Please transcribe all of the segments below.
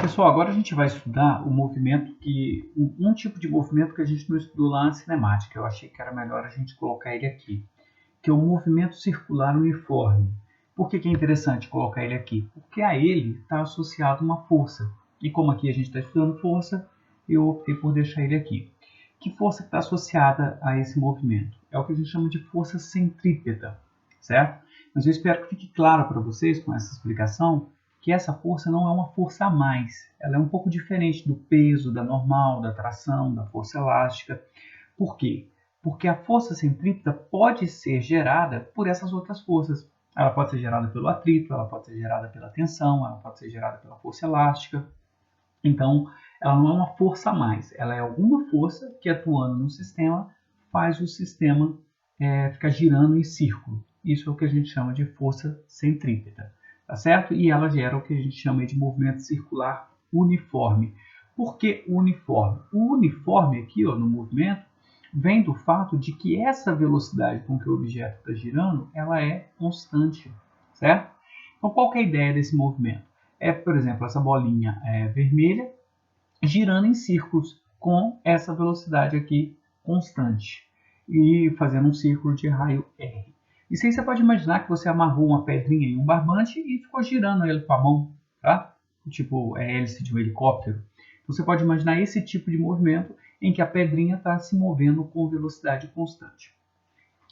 Pessoal, agora a gente vai estudar o movimento um tipo de movimento que a gente não estudou lá na cinemática. Eu achei que era melhor a gente colocar ele aqui, que é o movimento circular uniforme. Por que é interessante colocar ele aqui? Porque a ele está associado uma força. E como aqui a gente está estudando força, eu optei por deixar ele aqui. Que força está associada a esse movimento? É o que a gente chama de força centrípeta, certo? Mas eu espero que fique claro para vocês com essa explicação que essa força não é uma força a mais. Ela é um pouco diferente do peso, da normal, da tração, da força elástica. Por quê? Porque a força centrípeta pode ser gerada por essas outras forças. Ela pode ser gerada pelo atrito, ela pode ser gerada pela tensão, ela pode ser gerada pela força elástica. Então, ela não é uma força a mais, ela é alguma força que atuando no sistema faz o sistema ficar girando em círculo. Isso é o que a gente chama de força centrípeta, tá certo? E ela gera o que a gente chama de movimento circular uniforme. Por que uniforme? O uniforme aqui, ó, no movimento, vem do fato de que essa velocidade com que o objeto está girando, ela é constante, certo? Então, qual que é a ideia desse movimento? É, por exemplo, essa bolinha vermelha girando em círculos com essa velocidade aqui constante e fazendo um círculo de raio R. Isso aí você pode imaginar que você amarrou uma pedrinha em um barbante e ficou girando ele com a mão, tá? Tipo hélice de um helicóptero. Então, você pode imaginar esse tipo de movimento em que a pedrinha está se movendo com velocidade constante.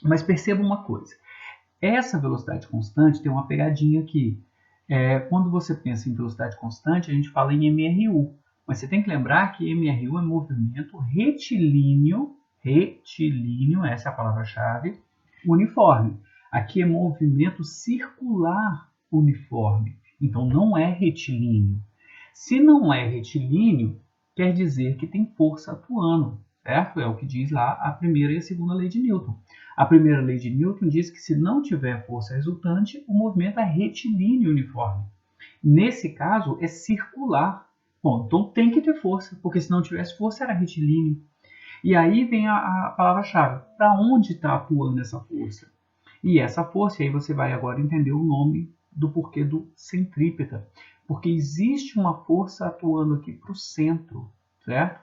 Mas perceba uma coisa, essa velocidade constante tem uma pegadinha aqui. Quando você pensa em velocidade constante, a gente fala em MRU. Mas você tem que lembrar que MRU é movimento retilíneo, essa é a palavra-chave, uniforme. Aqui é movimento circular uniforme. Então não é retilíneo. Se não é retilíneo, quer dizer que tem força atuando, certo? É o que diz lá a primeira e a segunda lei de Newton. A primeira lei de Newton diz que se não tiver força resultante, o movimento é retilíneo uniforme. Nesse caso, é circular. Bom, então tem que ter força, porque se não tivesse força era retilíneo. E aí vem a palavra-chave. Para onde está atuando essa força? E essa força, aí você vai agora entender o nome do porquê do centrípeta. Porque existe uma força atuando aqui para o centro, certo?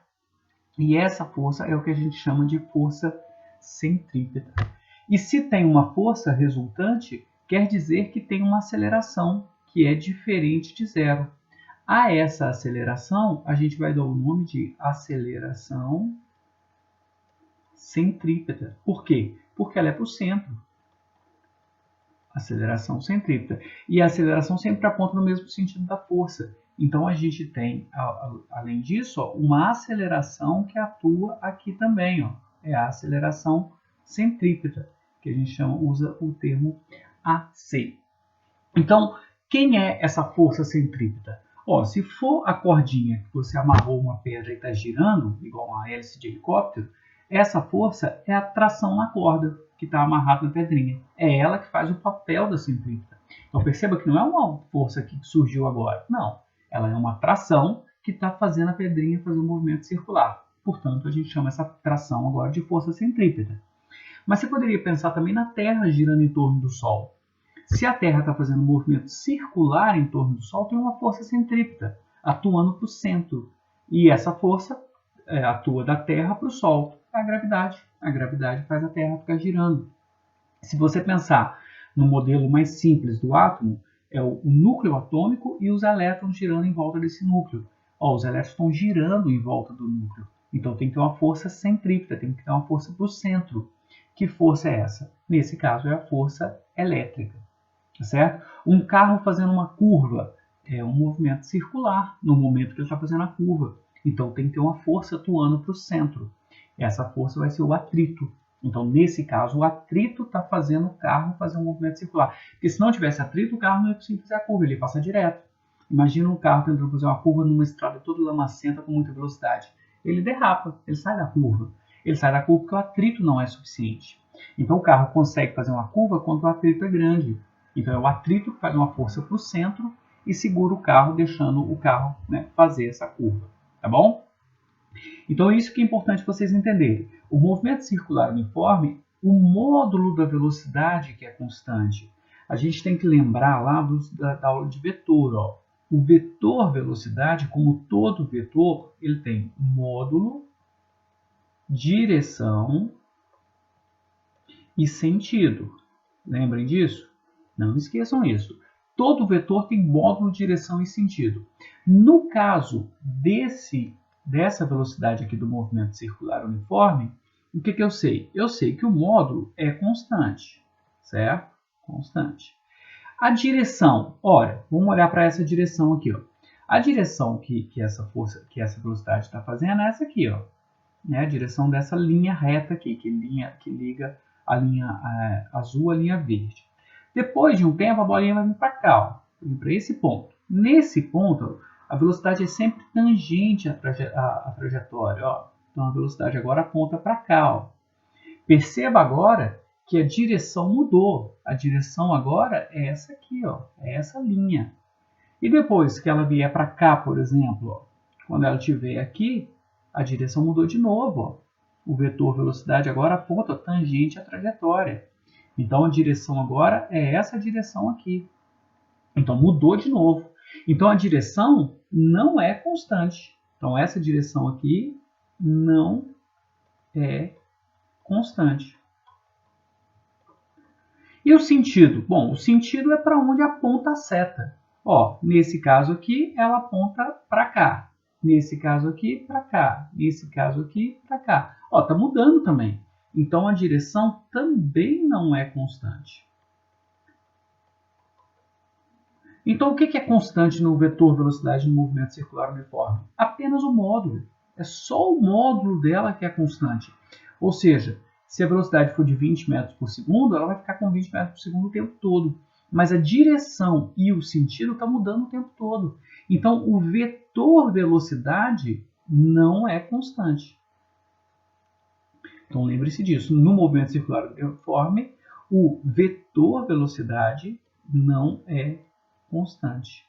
E essa força é o que a gente chama de força centrípeta. E se tem uma força resultante, quer dizer que tem uma aceleração que é diferente de zero. A essa aceleração, a gente vai dar o nome de aceleração centrípeta. Por quê? Porque ela é para o centro. Aceleração centrípeta. E a aceleração sempre aponta no mesmo sentido da força. Então, a gente tem, além disso, uma aceleração que atua aqui também. É a aceleração centrípeta, que a gente usa o termo AC. Então, quem é essa força centrípeta? Se for a cordinha que você amarrou uma pedra e está girando, igual uma hélice de helicóptero, essa força é a tração na corda que está amarrada na pedrinha. É ela que faz o papel da centrípeta. Então perceba que não é uma força que surgiu agora. Não. Ela é uma tração que está fazendo a pedrinha fazer um movimento circular. Portanto, a gente chama essa tração agora de força centrípeta. Mas você poderia pensar também na Terra girando em torno do Sol. Se a Terra está fazendo um movimento circular em torno do Sol, tem uma força centrípeta atuando para o centro. E essa força atua da Terra para o Sol. A gravidade. A gravidade faz a Terra ficar girando. Se você pensar no modelo mais simples do átomo, é o núcleo atômico e os elétrons girando em volta desse núcleo. Os elétrons estão girando em volta do núcleo. Então tem que ter uma força centrípeta, tem que ter uma força para o centro. Que força é essa? Nesse caso é a força elétrica. Certo? Um carro fazendo uma curva é um movimento circular no momento que ele está fazendo a curva. Então tem que ter uma força atuando para o centro. Essa força vai ser o atrito. Então, nesse caso, o atrito está fazendo o carro fazer um movimento circular. Porque se não tivesse atrito, o carro não ia conseguir fazer a curva, ele ia passar direto. Imagina um carro tentando fazer uma curva numa estrada toda lamacenta com muita velocidade. Ele derrapa, ele sai da curva. Ele sai da curva porque o atrito não é suficiente. Então, o carro consegue fazer uma curva quando o atrito é grande. Então, é o atrito que faz uma força para o centro e segura o carro, deixando o carro fazer essa curva. Tá bom? Então, é isso que é importante vocês entenderem. O movimento circular uniforme, o módulo da velocidade que é constante. A gente tem que lembrar lá da aula de vetor. o vetor velocidade, como todo vetor, ele tem módulo, direção e sentido. Lembrem disso? Não esqueçam isso. Todo vetor tem módulo, direção e sentido. No caso dessa velocidade aqui do movimento circular uniforme, o que eu sei? Eu sei que o módulo é constante, certo? Constante. A direção, olha, vamos olhar para essa direção aqui, ó. A direção que essa velocidade está fazendo é essa aqui, ó. Né? A direção dessa linha reta aqui, que liga a linha azul à linha verde. Depois de um tempo, a bolinha vai vir para cá, ó, para esse ponto. Nesse ponto, a velocidade é sempre tangente à trajetória. Ó. Então, a velocidade agora aponta para cá. Ó. Perceba agora que a direção mudou. A direção agora é essa aqui, ó, é essa linha. E depois que ela vier para cá, por exemplo, ó, quando ela estiver aqui, a direção mudou de novo. Ó. O vetor velocidade agora aponta tangente à trajetória. Então, a direção agora é essa direção aqui. Então, mudou de novo. Então, a direção não é constante. Então, essa direção aqui não é constante. E o sentido? Bom, o sentido é para onde aponta a seta. Ó, nesse caso aqui, ela aponta para cá. Nesse caso aqui, para cá. Nesse caso aqui, para cá. Ó, tá mudando também. Então, a direção também não é constante. Então, o que é constante no vetor velocidade no movimento circular uniforme? Apenas o módulo. É só o módulo dela que é constante. Ou seja, se a velocidade for de 20 metros por segundo, ela vai ficar com 20 metros por segundo o tempo todo. Mas a direção e o sentido estão mudando o tempo todo. Então, o vetor velocidade não é constante. Então, lembre-se disso. No movimento circular uniforme, o vetor velocidade não é constante.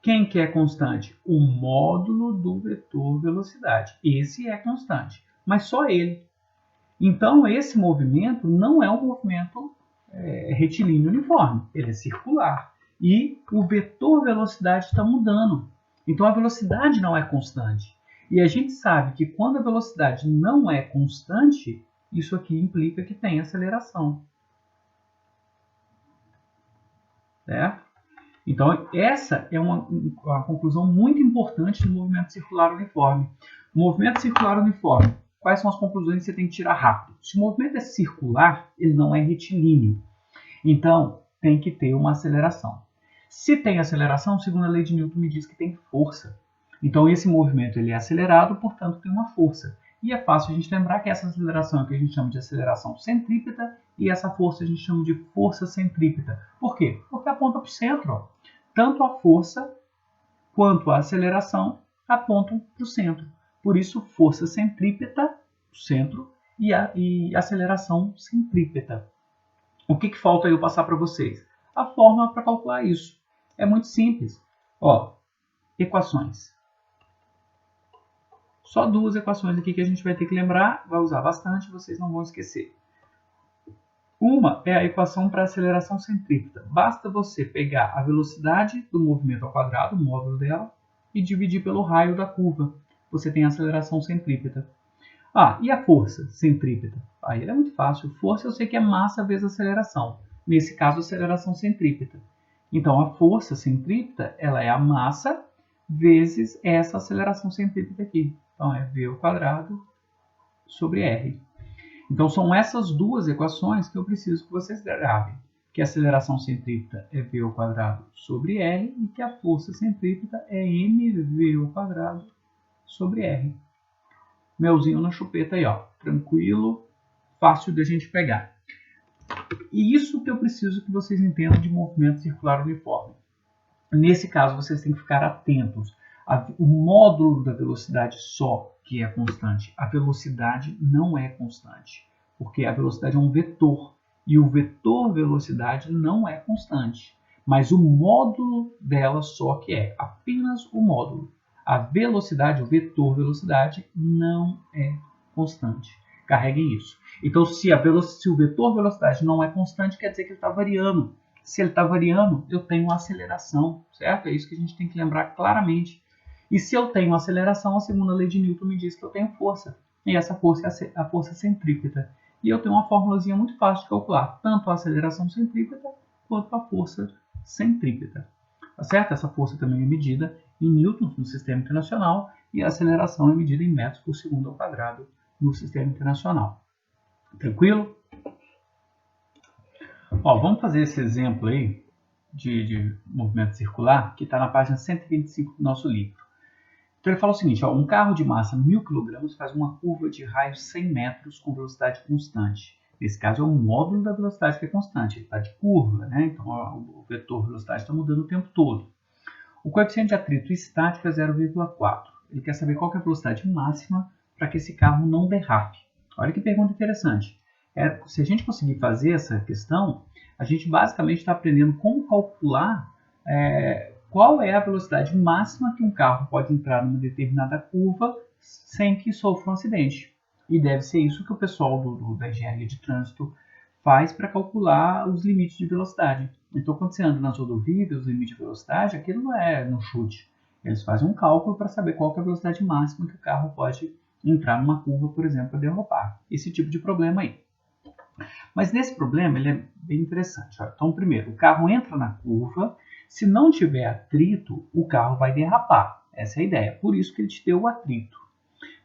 Quem que é constante? O módulo do vetor velocidade. Esse é constante, mas só ele. Então, esse movimento não é um movimento retilíneo uniforme. Ele é circular. E o vetor velocidade está mudando. Então, a velocidade não é constante. E a gente sabe que quando a velocidade não é constante, isso aqui implica que tem aceleração. Certo? Então, essa é uma conclusão muito importante do movimento circular uniforme. O movimento circular uniforme, quais são as conclusões que você tem que tirar rápido? Se o movimento é circular, ele não é retilíneo. Então, tem que ter uma aceleração. Se tem aceleração, segundo a lei de Newton, me diz que tem força. Então, esse movimento ele é acelerado, portanto, tem uma força. E é fácil a gente lembrar que essa aceleração é o que a gente chama de aceleração centrípeta e essa força a gente chama de força centrípeta. Por quê? Porque aponta para o centro. Ó. Tanto a força quanto a aceleração apontam para o centro. Por isso, força centrípeta, centro, e aceleração centrípeta. O que falta eu passar para vocês? A fórmula para calcular isso. É muito simples. Ó, equações. Só duas equações aqui que a gente vai ter que lembrar, vai usar bastante, vocês não vão esquecer. Uma é a equação para aceleração centrípeta. Basta você pegar a velocidade do movimento ao quadrado, o módulo dela, e dividir pelo raio da curva. Você tem a aceleração centrípeta. Ah, e a força centrípeta? Aí é muito fácil. Força eu sei que é massa vezes aceleração. Nesse caso, aceleração centrípeta. Então, a força centrípeta ela é a massa vezes essa aceleração centrípeta aqui. Então, é v ao quadrado sobre r. Então, são essas duas equações que eu preciso que vocês gravem. Que a aceleração centrípeta é v ao quadrado sobre r e que a força centrípeta é mv ao quadrado sobre r. Melzinho na chupeta aí, ó. Tranquilo, fácil da gente pegar. E isso que eu preciso que vocês entendam de movimento circular uniforme. Nesse caso, vocês têm que ficar atentos. O módulo da velocidade só que é constante. A velocidade não é constante, porque a velocidade é um vetor. E o vetor velocidade não é constante. Mas o módulo dela só que é. Apenas o módulo. A velocidade, o vetor velocidade, não é constante. Carreguem isso. Então, se o vetor velocidade não é constante, quer dizer que ele está variando. Se ele está variando, eu tenho aceleração, certo? É isso que a gente tem que lembrar claramente. E se eu tenho aceleração, a segunda lei de Newton me diz que eu tenho força. E essa força é a força centrípeta. E eu tenho uma formulazinha muito fácil de calcular, tanto a aceleração centrípeta quanto a força centrípeta. Tá certo? Essa força também é medida em newtons no sistema internacional e a aceleração é medida em metros por segundo ao quadrado no sistema internacional. Tranquilo? Ó, vamos fazer esse exemplo aí de movimento circular que está na página 125 do nosso livro. Então ele fala o seguinte, ó, um carro de massa 1000 kg faz uma curva de raio 100 metros com velocidade constante. Nesse caso é o módulo da velocidade que é constante, ele está de curva, né? Então ó, o vetor velocidade está mudando o tempo todo. O coeficiente de atrito estático é 0,4. Ele quer saber qual que é a velocidade máxima para que esse carro não derrape. Olha que pergunta interessante. Se a gente conseguir fazer essa questão, a gente basicamente está aprendendo como calcular qual é a velocidade máxima que um carro pode entrar numa determinada curva sem que sofra um acidente. E deve ser isso que o pessoal da engenharia de trânsito faz para calcular os limites de velocidade. Então, quando você anda nas rodovias, os limites de velocidade, aquilo não é no chute. Eles fazem um cálculo para saber qual que é a velocidade máxima que o carro pode entrar numa curva, por exemplo, para derrapar. Esse tipo de problema aí. Mas nesse problema, ele é bem interessante. Ó. Então, primeiro, o carro entra na curva. Se não tiver atrito, o carro vai derrapar. Essa é a ideia. Por isso que ele te deu o atrito.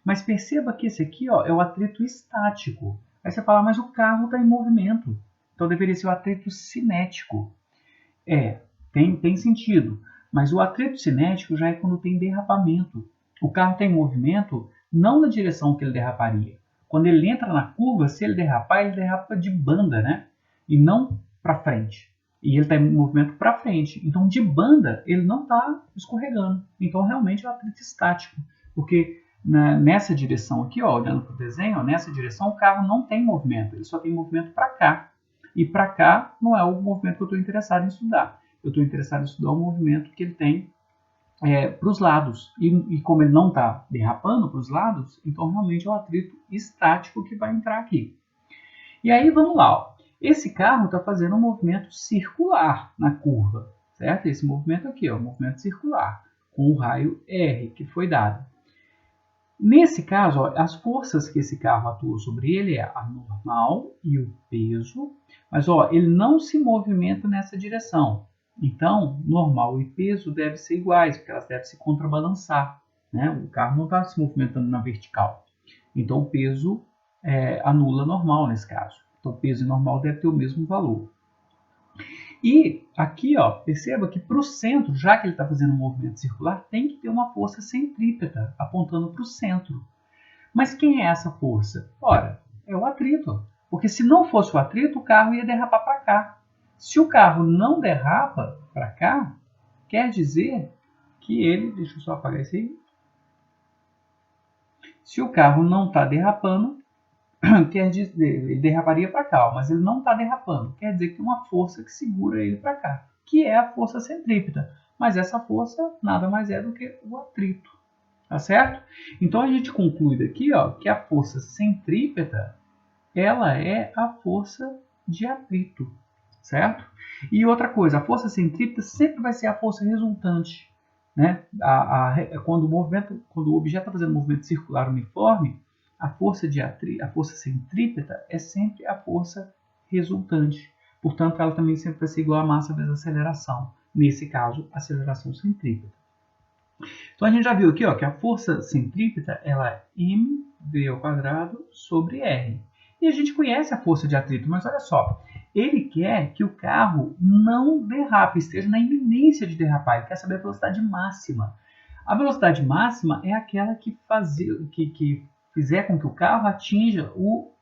Mas perceba que esse aqui ó, é o atrito estático. Aí você fala, mas o carro está em movimento. Então deveria ser o atrito cinético. Tem sentido. Mas o atrito cinético já é quando tem derrapamento. O carro está em movimento não na direção que ele derraparia. Quando ele entra na curva, se ele derrapa de banda, né? E não para frente. E ele está em movimento para frente. Então, de banda, ele não está escorregando. Então, realmente é um atrito estático. Porque nessa direção aqui, ó, olhando para o desenho, ó, nessa direção o carro não tem movimento. Ele só tem movimento para cá. E para cá não é o movimento que eu estou interessado em estudar. Eu estou interessado em estudar o movimento que ele tem para os lados. E como ele não está derrapando para os lados, então realmente é o atrito estático que vai entrar aqui. E aí vamos lá. Ó. Esse carro está fazendo um movimento circular na curva, certo? Esse movimento aqui, ó, movimento circular, com o raio R que foi dado. Nesse caso, ó, as forças que esse carro atua sobre ele é a normal e o peso, mas ó, ele não se movimenta nessa direção. Então, normal e peso devem ser iguais, porque elas devem se contrabalançar. Né? O carro não está se movimentando na vertical. Então, o peso anula normal nesse caso. Então, peso e normal devem ter o mesmo valor. E aqui, ó, perceba que para o centro, já que ele está fazendo um movimento circular, tem que ter uma força centrípeta apontando para o centro. Mas quem é essa força? Ora, é o atrito. Porque se não fosse o atrito, o carro ia derrapar para cá. Se o carro não derrapa para cá, quer dizer que ele... Deixa eu só apagar isso aí. Se o carro não está derrapando, quer dizer, ele derraparia para cá, mas ele não está derrapando. Quer dizer que tem uma força que segura ele para cá, que é a força centrípeta. Mas essa força nada mais é do que o atrito. Tá certo? Então a gente conclui daqui ó, que a força centrípeta ela é a força de atrito. Certo? E outra coisa, a força centrípeta sempre vai ser a força resultante. Né? Quando o objeto está fazendo um movimento circular uniforme, a força centrípeta é sempre a força resultante. Portanto, ela também sempre vai ser igual a massa vezes a aceleração. Nesse caso, aceleração centrípeta. Então, a gente já viu aqui ó, que a força centrípeta ela é mv² sobre r. E a gente conhece a força de atrito, mas olha só. Ele quer que o carro não derrape, esteja na iminência de derrapar. Ele quer saber a velocidade máxima. A velocidade máxima é aquela que fizer com que o carro atinja o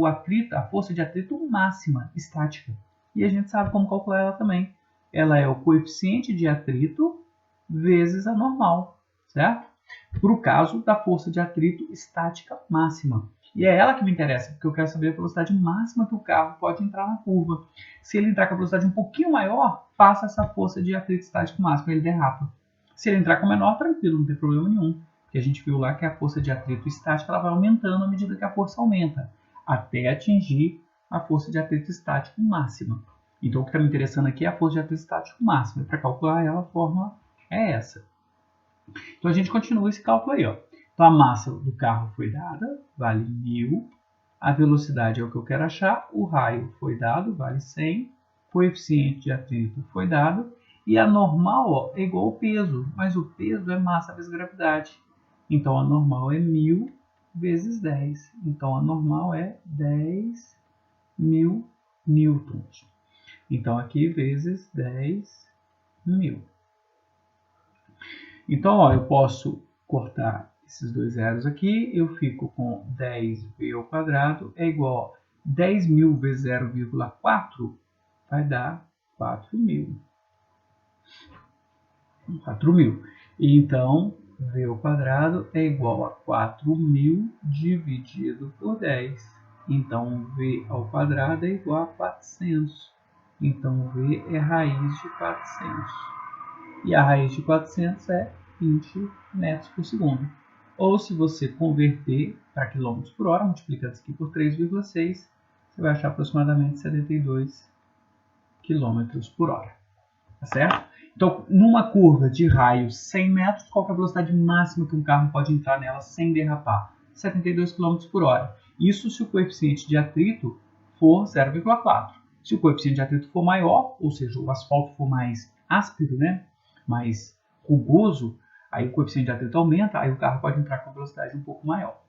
atrito, a força de atrito máxima, estática. E a gente sabe como calcular ela também. Ela é o coeficiente de atrito vezes a normal, certo? Para o caso da força de atrito estática máxima. E é ela que me interessa, porque eu quero saber a velocidade máxima que o carro pode entrar na curva. Se ele entrar com a velocidade um pouquinho maior, faça essa força de atrito estático máximo, ele derrapa. Se ele entrar com menor, tranquilo, não tem problema nenhum. Porque a gente viu lá que a força de atrito estática ela vai aumentando à medida que a força aumenta, até atingir a força de atrito estático máxima. Então, o que está me interessando aqui é a força de atrito estático máxima. Para calcular ela, a fórmula é essa. Então, a gente continua esse cálculo aí. Ó. Então, a massa do carro foi dada, vale 1.000. A velocidade é o que eu quero achar. O raio foi dado, vale 100. O coeficiente de atrito foi dado. E a normal ó, é igual ao peso, mas o peso é massa vezes gravidade. Então, a normal é 1.000 vezes 10. Então, a normal é 10.000 newtons. Então, aqui vezes 10.000. Então, ó, eu posso cortar esses dois zeros aqui. Eu fico com 10v ao quadrado é igual a 10.000 vezes 0,4 vai dar 4.000. 4.000. Então, v ao quadrado é igual a 4.000 dividido por 10. Então, v ao quadrado é igual a 400. Então, v é raiz de 400. E a raiz de 400 é 20 metros por segundo. Ou se você converter para quilômetros por hora, multiplicando isso aqui por 3,6, você vai achar aproximadamente 72 quilômetros por hora. Tá certo? Então, numa curva de raio 100 metros, qual é a velocidade máxima que um carro pode entrar nela sem derrapar? 72 km por hora. Isso se o coeficiente de atrito for 0,4. Se o coeficiente de atrito for maior, ou seja, o asfalto for mais áspero, né? Mais rugoso, aí o coeficiente de atrito aumenta, aí o carro pode entrar com velocidade um pouco maior.